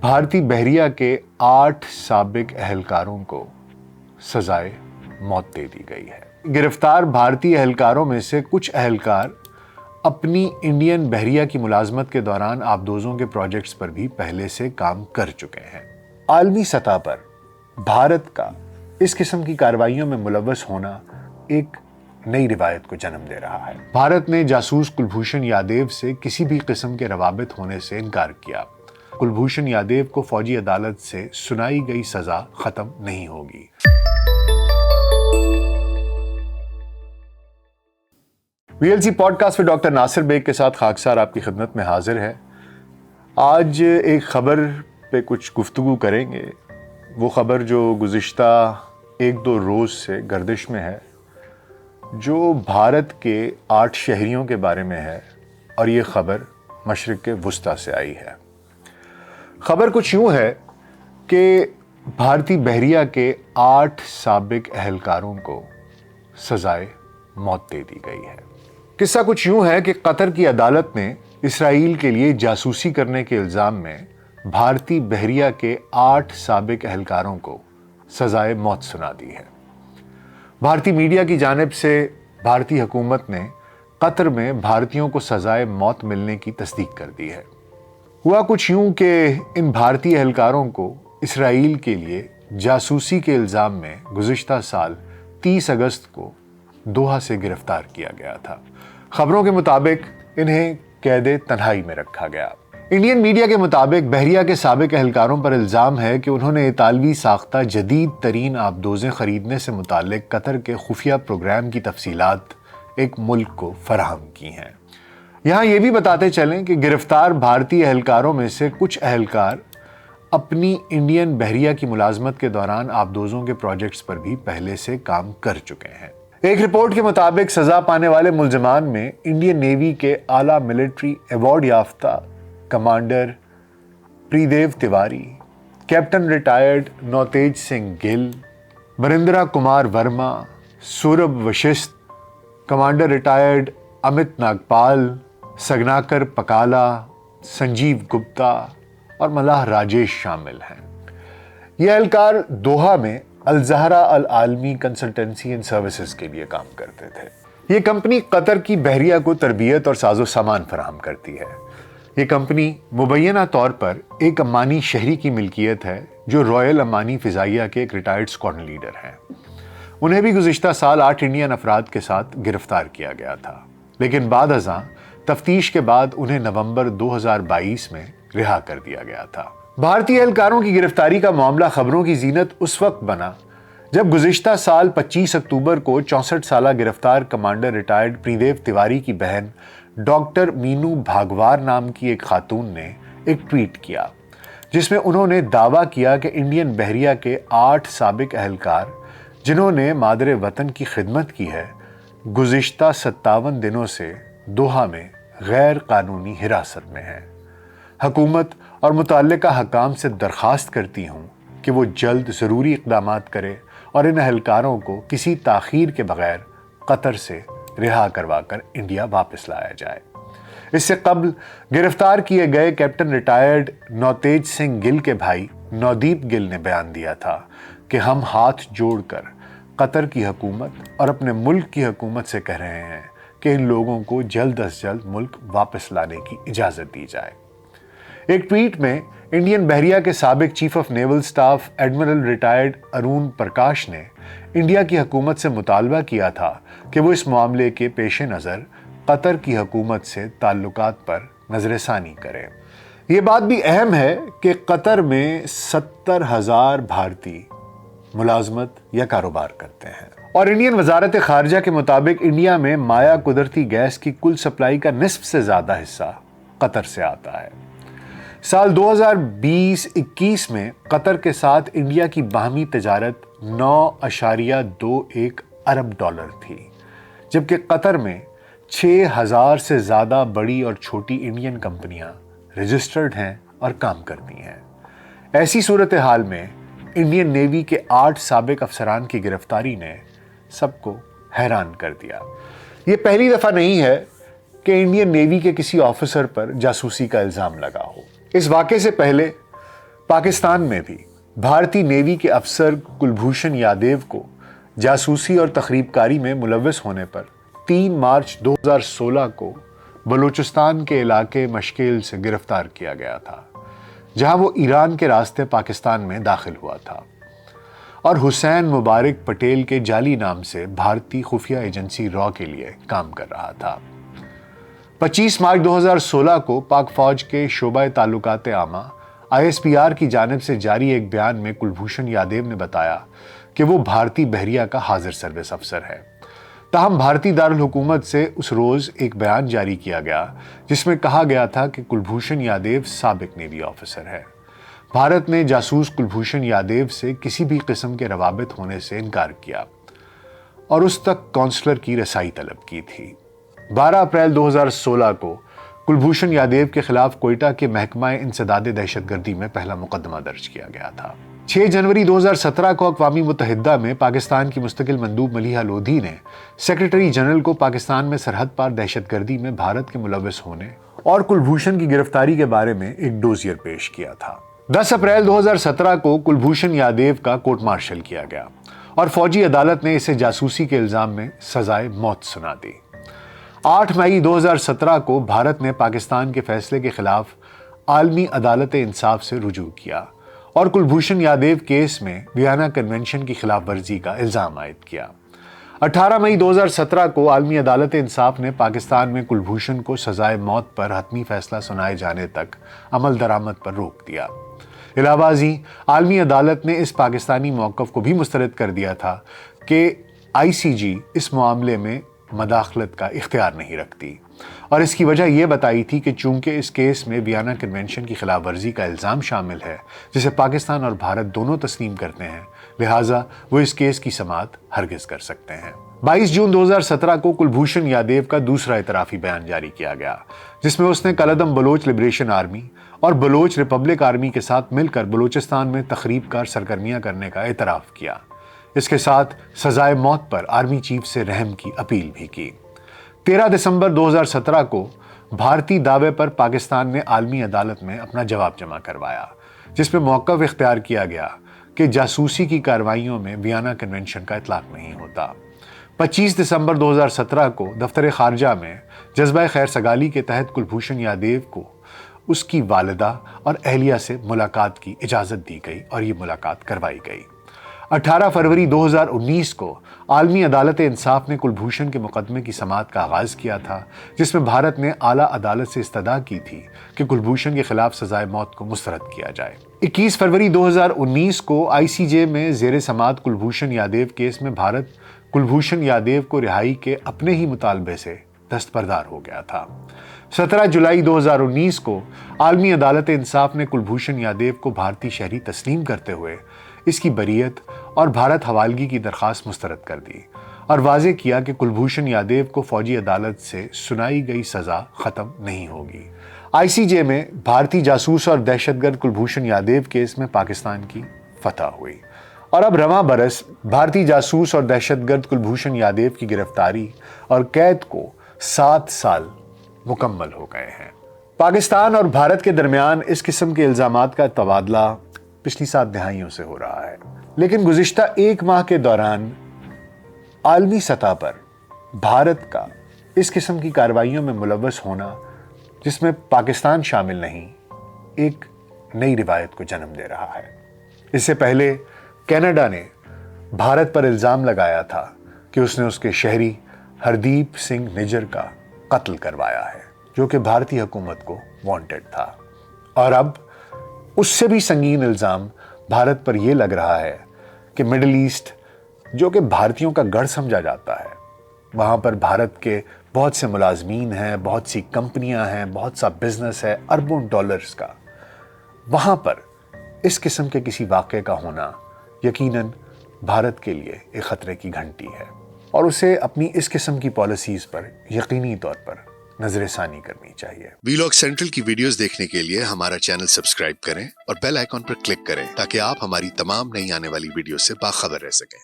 بھارتی بحریہ کے 8 سابق اہلکاروں کو سزائے موت دے دی گئی ہے۔ گرفتار بھارتی اہلکاروں میں سے کچھ اہلکار اپنی انڈین بحریہ کی ملازمت کے دوران آبدوزوں کے پروجیکٹس پر بھی پہلے سے کام کر چکے ہیں۔ عالمی سطح پر بھارت کا اس قسم کی کارروائیوں میں ملوث ہونا ایک نئی روایت کو جنم دے رہا ہے۔ بھارت نے جاسوس کلبھوشن یادیو سے کسی بھی قسم کے روابط ہونے سے انکار کیا۔ کلبھوشن یادیو کو فوجی عدالت سے سنائی گئی سزا ختم نہیں ہوگی۔ VLC پوڈ کاسٹ میں ڈاکٹر ناصر بیگ کے ساتھ خاکسار آپ کی خدمت میں حاضر ہے۔ آج ایک خبر پہ کچھ گفتگو کریں گے، وہ خبر جو گزشتہ 1-2 روز سے گردش میں ہے، جو بھارت کے 8 شہریوں کے بارے میں ہے، اور یہ خبر مشرق وسطیٰ سے آئی ہے۔ خبر کچھ یوں ہے کہ بھارتی بحریہ کے 8 سابق اہلکاروں کو سزائے موت دے دی گئی ہے۔ قصہ کچھ یوں ہے کہ قطر کی عدالت نے اسرائیل کے لیے جاسوسی کرنے کے الزام میں بھارتی بحریہ کے 8 سابق اہلکاروں کو سزائے موت سنا دی ہے۔ بھارتی میڈیا کی جانب سے بھارتی حکومت نے قطر میں بھارتیوں کو سزائے موت ملنے کی تصدیق کر دی ہے۔ ہوا کچھ یوں کہ ان بھارتی اہلکاروں کو اسرائیل کے لیے جاسوسی کے الزام میں گزشتہ سال 30 اگست کو دوحہ سے گرفتار کیا گیا تھا۔ خبروں کے مطابق انہیں قید تنہائی میں رکھا گیا۔ انڈین میڈیا کے مطابق بحریہ کے سابق اہلکاروں پر الزام ہے کہ انہوں نے اطالوی ساختہ جدید ترین آبدوزیں خریدنے سے متعلق قطر کے خفیہ پروگرام کی تفصیلات ایک ملک کو فراہم کی ہیں۔ یہاں یہ بھی بتاتے چلیں کہ گرفتار بھارتی اہلکاروں میں سے کچھ اہلکار اپنی انڈین بحریہ کی ملازمت کے دوران آبدوزوں کے پروجیکٹس پر بھی پہلے سے کام کر چکے ہیں۔ ایک رپورٹ کے مطابق سزا پانے والے ملزمان میں انڈین نیوی کے اعلیٰ ملٹری ایوارڈ یافتہ کمانڈر پریدیو Tiwari, captain retired Navtej Singh Gill, Birendra Kumar Verma, Saurabh Vashisht, commander retired Amit Nagpal, سگناکر پکالا، Sanjeev Gupta اور ملاح راجیش شامل ہیں۔ یہ اہلکار دوحہ میں الزہرا العالمی کنسلٹنسی اینڈ سروسز کے لیے کام کرتے تھے۔ یہ کمپنی قطر کی بحریہ کو تربیت اور ساز و سامان فراہم کرتی ہے۔ یہ کمپنی مبینہ طور پر ایک امانی شہری کی ملکیت ہے جو رائل امانی فضائیہ کے ایک ریٹائرڈ اسکواڈرن لیڈر ہیں۔ انہیں بھی گزشتہ سال 8 انڈین افراد کے ساتھ گرفتار کیا گیا تھا، لیکن بعد ازاں تفتیش کے بعد انہیں نومبر 2022 میں رہا کر دیا گیا تھا۔ بھارتی اہلکاروں کی گرفتاری کا معاملہ خبروں کی زینت اس وقت بنا جب گزشتہ سال 25 اکتوبر کو 64 سالہ گرفتار کمانڈر ریٹائرڈ پریدیو تیواری کی بہن ڈاکٹر مینو بھاگوار نام کی ایک خاتون نے ایک ٹویٹ کیا، جس میں انہوں نے دعویٰ کیا کہ انڈین بحریہ کے 8 سابق اہلکار جنہوں نے مادر وطن کی خدمت کی ہے، گزشتہ 57 دنوں سے دوحہ میں غیر قانونی حراست میں ہیں۔ حکومت اور متعلقہ حکام سے درخواست کرتی ہوں کہ وہ جلد ضروری اقدامات کرے اور ان اہلکاروں کو کسی تاخیر کے بغیر قطر سے رہا کروا کر انڈیا واپس لایا جائے۔ اس سے قبل گرفتار کیے گئے کیپٹن ریٹائرڈ نوتیج سنگھ گل کے بھائی نودیپ گل نے بیان دیا تھا کہ ہم ہاتھ جوڑ کر قطر کی حکومت اور اپنے ملک کی حکومت سے کہہ رہے ہیں کہ ان لوگوں کو جلد از جلد ملک واپس لانے کی اجازت دی جائے۔ ایک ٹویٹ میں انڈین بحریہ کے سابق chief of naval staff admiral retired Arun Prakash نے انڈیا کی حکومت سے مطالبہ کیا تھا کہ وہ اس معاملے کے پیش نظر قطر کی حکومت سے تعلقات پر نظر ثانی کرے۔ یہ بات بھی اہم ہے کہ قطر میں 70,000 بھارتی ملازمت یا کاروبار کرتے ہیں، اور انڈین وزارت خارجہ کے مطابق انڈیا میں مائع قدرتی گیس کی کل سپلائی کا نصف سے زیادہ حصہ قطر سے آتا ہے۔ سال 2020-21 میں قطر کے ساتھ انڈیا کی باہمی تجارت 9.21 ارب ڈالر تھی، جبکہ قطر میں 6,000 سے زیادہ بڑی اور چھوٹی انڈین کمپنیاں رجسٹرڈ ہیں اور کام کرتی ہیں۔ ایسی صورتحال میں انڈین نیوی کے 8 سابق افسران کی گرفتاری نے سب کو حیران کر دیا۔ یہ پہلی دفعہ نہیں ہے کہ انڈین نیوی کے کسی آفیسر پر جاسوسی کا الزام لگا ہو۔ اس واقعے سے پہلے پاکستان میں بھی بھارتی نیوی کے افسر کلبھوشن یادیو کو جاسوسی اور تخریب کاری میں ملوث ہونے پر 3 مارچ 2016 کو بلوچستان کے علاقے مشکیل سے گرفتار کیا گیا تھا، جہاں وہ ایران کے راستے پاکستان میں داخل ہوا تھا اور حسین مبارک پٹیل کے جعلی نام سے بھارتی خفیہ ایجنسی را کے لیے کام کر رہا تھا۔ 25 مارچ 2016 کو پاک فوج کے شعبہ تعلقات عامہ ISPR کی جانب سے جاری ایک بیان میں کلبھوشن یادیو نے بتایا کہ وہ بھارتی بحریہ کا حاضر سروس افسر ہے۔ تاہم بھارتی دارالحکومت سے اس روز ایک بیان جاری کیا گیا جس میں کہا گیا تھا کہ کلبھوشن یادیو سابق نیوی آفیسر ہے۔ بھارت نے جاسوس کلبھوشن یادیو سے کسی بھی قسم کے روابط ہونے سے انکار کیا اور اس تک کونسلر کی رسائی طلب کی تھی۔ 12 اپریل 2016 کو کلبھوشن یادیو کے خلاف کوئٹہ کے محکمہ انسداد دہشت گردی میں پہلا مقدمہ درج کیا گیا تھا۔ 6 جنوری 2017 کو اقوام متحدہ میں پاکستان کی مستقل مندوب ملیحہ لودھی نے سیکرٹری جنرل کو پاکستان میں سرحد پار دہشت گردی میں بھارت کے ملوث ہونے اور کلبھوشن کی گرفتاری کے بارے میں ایک ڈوزیر پیش کیا تھا۔ 10 اپریل 2017 کو کلبھوشن یادیو کا کورٹ مارشل کیا گیا اور فوجی عدالت نے اسے جاسوسی کے الزام میں سزائے موت سنا دی۔ 8 مئی 2017 کو بھارت نے پاکستان کے فیصلے کے خلاف عالمی عدالت انصاف سے رجوع کیا اور کلبھوشن یادیو کیس میں ویانا کنونشن کی خلاف ورزی کا الزام عائد کیا۔ 18 مئی 2017 کو عالمی عدالت انصاف نے پاکستان میں کلبھوشن کو سزائے موت پر حتمی فیصلہ سنائے جانے تک عمل درآمد پر روک دیا۔ علاوہ ازیں عالمی عدالت نے اس پاکستانی موقف کو بھی مسترد کر دیا تھا کہ ICJ اس معاملے میں مداخلت کا اختیار نہیں رکھتی اور اس کی وجہ یہ بتائی تھی کہ چونکہ اس کیس میں ویانا کنونشن کی خلاف ورزی کا الزام شامل ہے جسے پاکستان اور بھارت دونوں تسلیم کرتے ہیں، لہٰذا وہ اس کیس کی سماعت ہرگز کر سکتے ہیں۔ 22 جون 2017 کو کلبھوشن یادیو کا دوسرا اعترافی بیان جاری کیا گیا جس میں اس نے کالعدم بلوچ لبریشن آرمی اور بلوچ ریپبلک آرمی کے ساتھ مل کر بلوچستان میں تخریب کار سرگرمیاں کرنے کا اعتراف کیا۔ اس کے ساتھ سزائے موت پر آرمی چیف سے رحم کی اپیل بھی کی۔ 13 دسمبر 2017 کو بھارتی دعوے پر پاکستان نے عالمی عدالت میں اپنا جواب جمع کروایا جس میں موقف اختیار کیا گیا کہ جاسوسی کی کارروائیوں میں ویانا کنونشن کا اطلاق نہیں ہوتا۔ 25 دسمبر 2017 کو دفتر خارجہ میں جذبہ خیر سگالی کے تحت کلبھوشن یادیو کو اس کی والدہ اور اہلیہ سے ملاقات کی اجازت دی گئی اور یہ ملاقات کروائی گئی۔ 18 فروری 2019 کو عالمی عدالت انصاف نے کلبھوشن کے مقدمے کی سماعت کا آغاز کیا تھا جس میں بھارت نے اعلیٰ عدالت سے استدعا کی تھی کہ کلبھوشن کے خلاف سزائے موت کو مسترد کیا جائے۔ 21 فروری 2019 کو ICJ میں زیر سماعت کلبھوشن یادیو کیس میں بھارت کلبھوشن یادیو کو رہائی کے اپنے ہی مطالبے سے دستبردار ہو گیا تھا۔ 17 جولائی 2019 کو عالمی عدالت انصاف نے کلبھوشن یادیو کو بھارتی شہری تسلیم کرتے ہوئے اس کی بریت اور بھارت حوالگی کی درخواست مسترد کر دی اور واضح کیا کہ کلبھوشن یادیو کو فوجی عدالت سے سنائی گئی سزا ختم نہیں ہوگی۔ ICJ میں بھارتی جاسوس اور دہشت گرد کلبھوشن یادیو کیس میں پاکستان کی فتح ہوئی اور اب رواں برس بھارتی جاسوس اور دہشت گرد کلبھوشن یادیو کی گرفتاری اور قید کو 7 سال مکمل ہو گئے ہیں۔ پاکستان اور بھارت کے درمیان اس قسم کے الزامات کا تبادلہ پچھلی 7 دہائیوں سے ہو رہا ہے، لیکن گزشتہ 1 ماہ کے دوران عالمی سطح پر بھارت کا اس قسم کی کارروائیوں میں ملوث ہونا، جس میں پاکستان شامل نہیں، ایک نئی روایت کو جنم دے رہا ہے۔ اس سے پہلے کینیڈا نے بھارت پر الزام لگایا تھا کہ اس نے اس کے شہری ہردیپ سنگھ نجر کا قتل کروایا ہے، جو کہ بھارتی حکومت کو وانٹڈ تھا، اور اب اس سے بھی سنگین الزام بھارت پر یہ لگ رہا ہے کہ مڈل ایسٹ، جو کہ بھارتیوں کا گڑھ سمجھا جاتا ہے، وہاں پر بھارت کے بہت سے ملازمین ہیں، بہت سی کمپنیاں ہیں، بہت سا بزنس ہے، اربوں ڈالرز کا، وہاں پر اس قسم کے کسی واقعے کا ہونا یقیناً بھارت کے لیے ایک خطرے کی گھنٹی ہے اور اسے اپنی اس قسم کی پالیسیز پر یقینی طور پر نظر ثانی کرنی چاہیے۔ ویلاگ سینٹرل کی ویڈیوز دیکھنے کے لیے ہمارا چینل سبسکرائب کریں اور بیل آئیکن پر کلک کریں تاکہ آپ ہماری تمام نئی آنے والی ویڈیو سے باخبر رہ سکیں۔